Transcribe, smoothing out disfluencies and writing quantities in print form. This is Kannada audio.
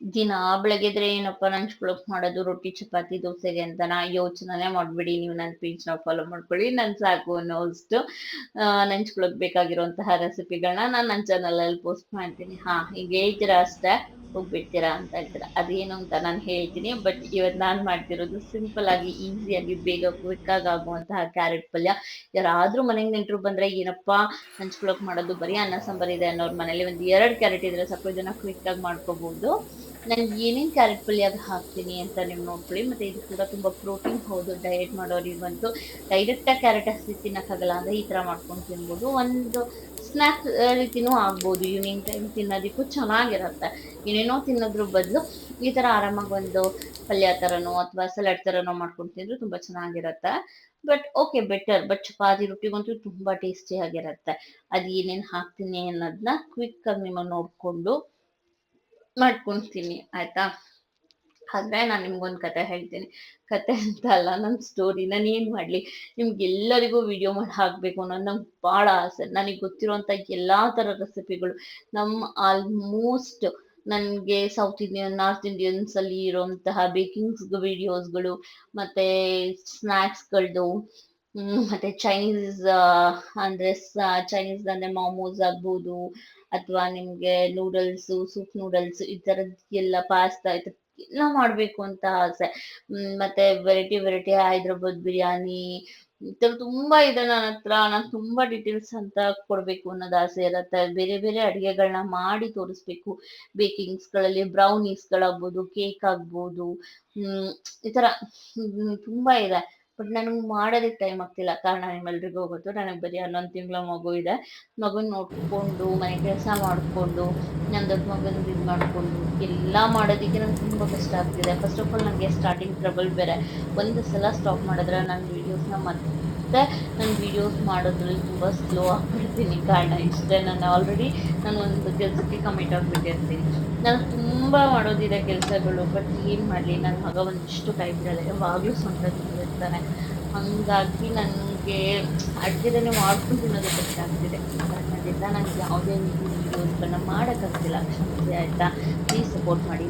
ದಿನ ಬೆಳಗ್ಗೆದ್ರೆ ಏನಪ್ಪಾ ನಂಚ್ಕೊಳಕ್ ಮಾಡೋದು ರೊಟ್ಟಿ ಚಪಾತಿ ದೋಸೆಗೆ ಅಂತನಾ ಯೋಚನೆ ಮಾಡ್ಬಿಡಿ. ನೀವು ನನ್ನ ಪೇಜ್ನ ಫಾಲೋ ಮಾಡ್ಕೊಳ್ಳಿ. ನನ್ ಸಾಕು ಅನ್ನೋಷ್ಟು ನಂಚ್ಕೊಳಕ್ ಬೇಕಾಗಿರುವಂತಹ ರೆಸಿಪಿಗಳನ್ನ ನಾನು ನನ್ನ ಚಾನಲ್ ಪೋಸ್ಟ್ ಮಾಡ್ತೀನಿ. ಈಗ ಹೇಳ್ತೀರಾ ಅಷ್ಟೇ, ಹೋಗ್ಬಿಡ್ತೀರಾ ಅಂತ ಹೇಳ್ತೀರಾ. ಅದೇನು ಅಂತ ನಾನು ಹೇಳ್ತೀನಿ. ಬಟ್ ಇವತ್ತು ನಾನು ಮಾಡ್ತಿರೋದು ಸಿಂಪಲ್ ಆಗಿ ಈಸಿಯಾಗಿ ಬೇಗ ಕ್ವಿಕ್ ಆಗಿ ಆಗುವಂತಹ ಕ್ಯಾರೆಟ್ ಪಲ್ಯ. ಯಾರಾದ್ರೂ ಮನೆಗೆ ನೆಂಟರು ಬಂದ್ರೆ ಏನಪ್ಪಾ ಹಂಚ್ಕೊಳಕ್ ಮಾಡೋದು, ಬರೀ ಅನ್ನ ಸಾಂಬಾರ್ ಇದೆ ಅನ್ನೋರ್ ಮನೇಲಿ ಒಂದ್ 2 ಕ್ಯಾರೆಟ್ ಇದ್ರೆ ಸಾಕು, ಇದನ್ನ ಕ್ವಿಕ್ ಆಗಿ ಮಾಡ್ಕೋಬಹುದು. ನಾನು ಏನೇನ್ ಕ್ಯಾರೆಟ್ ಪಲ್ಯಾಗ ಹಾಕ್ತೀನಿ ಅಂತ ನೀವು ನೋಡ್ಕೊಳ್ಳಿ. ಮತ್ತೆ ಇದು ಕೂಡ ತುಂಬಾ ಪ್ರೋಟೀನ್ ಹೌದು. ಡಯಟ್ ಮಾಡೋರಿಗಂತೂ ಡೈರೆಕ್ಟ್ ಆಗಿ ಕ್ಯಾರೆಟ್ ಹಸಿ ತಿನ್ನಕ್ಕಾಗಲ್ಲ ಅಂದ್ರೆ ಈ ತರ ಮಾಡ್ಕೊಂಡು ತಿನ್ಬೋದು. ಒಂದು ಸ್ನಾಕ್ಸ್ ರೀತಿನೂ ಆಗ್ಬೋದು. ಈವ್ನಿಂಗ್ ಟೈಮ್ ತಿನ್ನೋದಕ್ಕೂ ಚೆನ್ನಾಗಿರತ್ತೆ. ಏನೇನೋ ತಿನ್ನೋದ್ರ ಬದಲು ಈ ತರ ಆರಾಮಾಗಿ ಒಂದು ಪಲ್ಯ ತರನೋ ಅಥವಾ ಸಲಾಡ್ ತರನೋ ಮಾಡ್ಕೊಂಡು ತಿಂದ್ರೆ ತುಂಬಾ ಚೆನ್ನಾಗಿರತ್ತೆ. But okay better. ಬಟ್ ಚಪಾತಿ ರೊಟ್ಟಿಗಂತೂ ತುಂಬಾ ಟೇಸ್ಟಿ ಆಗಿರತ್ತೆ. ಅದ್ ಏನೇನ್ ಹಾಕ್ತೀನಿ ಅನ್ನೋದನ್ನ ಕ್ವಿಕ್ ಆಗಿ ನಿಮ್ಮ ನೋಡ್ಕೊಂಡು ಮಾಡ್ಕೊಂತೀನಿ ಆಯ್ತಾ. ಆದ್ರೆ ನಾನು ನಿಮ್ಗೊಂದು ಕತೆ ಹೇಳ್ತೀನಿ. ಕತೆ ಅಂತ ಅಲ್ಲ, ನನ್ನ ಸ್ಟೋರಿ. ನಾನು ಏನ್ ಮಾಡ್ಲಿ, ನಿಮ್ಗೆಲ್ಲರಿಗೂ ವಿಡಿಯೋ ಮಾಡಿ ಹಾಕ್ಬೇಕು ಅನ್ನೋದು ನಂಗೆ ಬಹಳ ಆಸೆ. ನನಗೆ ಗೊತ್ತಿರುವಂತ ಎಲ್ಲಾ ತರ ರೆಸಿಪಿಗಳು ನಮ್ಮ ಆಲ್ಮೋಸ್ಟ್ ನನ್ಗೆ ಸೌತ್ ಇಂಡಿಯನ್ ನಾರ್ತ್ ಇಂಡಿಯನ್ಸ್ ಅಲ್ಲಿ ಇರುವಂತಹ ಬೇಕಿಂಗ್ಸ್ ವಿಡಿಯೋಸ್ಗಳು, ಮತ್ತೆ ಸ್ನಾಕ್ಸ್ಗಳದು, ಮತ್ತೆ ಚೈನೀಸ್ ಅಂದ್ರೆ ಚೈನೀಸ್ ಅಂದ್ರೆ ಮಾಮೋಸ್ ಆಗ್ಬೋದು, ಅಥವಾ ನಿಮ್ಗೆ ನೂಡಲ್ಸ್, ಸೂಪ್ ನೂಡಲ್ಸ್, ಈ ತರದ್ ಎಲ್ಲ ಪಾಸ್ತಾ ಎಲ್ಲ ಮಾಡ್ಬೇಕು ಅಂತ ಆಸೆ. ಮತ್ತೆ ವೆರೈಟಿ ವೆರೈಟಿ ಹೈದ್ರಾಬಾದ್ ಬಿರಿಯಾನಿ, ಈ ತರ ತುಂಬಾ ಇದೆ ನನ್ನ ಹತ್ರ. ನಾನು ತುಂಬಾ ಡೀಟೇಲ್ಸ್ ಅಂತ ಕೊಡ್ಬೇಕು ಅನ್ನೋದು ಆಸೆ ಇರತ್ತೆ. ಬೇರೆ ಬೇರೆ ಅಡಿಗೆಗಳನ್ನ ಮಾಡಿ ತೋರಿಸ್ಬೇಕು. ಬೇಕಿಂಗ್ಸ್ ಗಳಲ್ಲಿ ಬ್ರೌನೀಸ್ ಗಳಾಗ್ಬೋದು, ಕೇಕ್ ಆಗ್ಬೋದು, ಈ ತರ ತುಂಬಾ ಇದೆ. ಬಟ್ ನನಗ್ ಮಾಡೋದಕ್ಕೆ ಟೈಮ್ ಆಗ್ತಿಲ್ಲ. ಕಾರಣ ನಿಮ್ಮೆಲ್ರಿಗೂ ಗೊತ್ತು, ನನಗೆ ಬರೀ 11 ತಿಂಗಳ ಮಗು ಇದೆ. ಮಗುನ್ ನೋಡ್ಕೊಂಡು ಮನೆ ಕೆಲಸ ಮಾಡ್ಕೊಂಡು ನನ್ನ ದೊಡ್ಡ ಮಗಂದು ಇದು ಮಾಡ್ಕೊಂಡು ಎಲ್ಲ ಮಾಡೋದಕ್ಕೆ ನಂಗೆ ತುಂಬಾ ಕಷ್ಟ ಆಗ್ತಿದೆ. ಫಸ್ಟ್ ಆಫ್ ಆಲ್ ನನಗೆ ಸ್ಟಾರ್ಟಿಂಗ್ ಟ್ರಬಲ್ ಬೇರೆ. ಒಂದು ಸಲ ಸ್ಟಾಪ್ ಮಾಡಿದ್ರೆ ನನ್ನ ವಿಡಿಯೋಸ್ನ ಮತ್ತೆ ನನ್ನ ವಿಡಿಯೋಸ್ ಮಾಡೋದ್ರಲ್ಲಿ ತುಂಬಾ ಸ್ಲೋ ಆಗ್ಬಿಡ್ತೀನಿ. ಕಾರಣ ಇಷ್ಟೇ, ನಾನು ಒಂದು ಕೆಲಸಕ್ಕೆ ಕಮಿಟ್ ಆಗ್ಬಿಟ್ಟಿರ್ತೀನಿ. ನಾನು ತುಂಬಾ ಮಾಡೋದಿದೆ ಕೆಲಸಗಳು. ಬಟ್ ಏನ್ ಮಾಡ್ಲಿ, ನನ್ನ ಮಗ ಒಂದಿಷ್ಟು ಕೈ ಬಿಡಲ್ಲ, ಯಾವಾಗ್ಲೂ ಸೊಂಟ ತಿಂದಿರ್ತಾನೆ. ಹಂಗಾಗಿ ನನ್ಗೆ ಅಡ್ಗೆದನ್ನೇ ಮಾಡ್ಕೊಂಡು ತಿನ್ನೋದು ಕಷ್ಟ ಆಗ್ತಿದೆ. ಆ ಕಾರಣದಿಂದ ನಂಗೆ ಯಾವುದೇ ರೀತಿ ವಿಡಿಯೋಸ್ಗಳನ್ನ ಮಾಡೋಕ್ಕಾಗ್ತಿಲ್ಲ. ಕ್ಷಮಿಸಿ ಆಯ್ತಾ. ಪ್ಲೀಸ್ ಸಪೋರ್ಟ್ ಮಾಡಿ.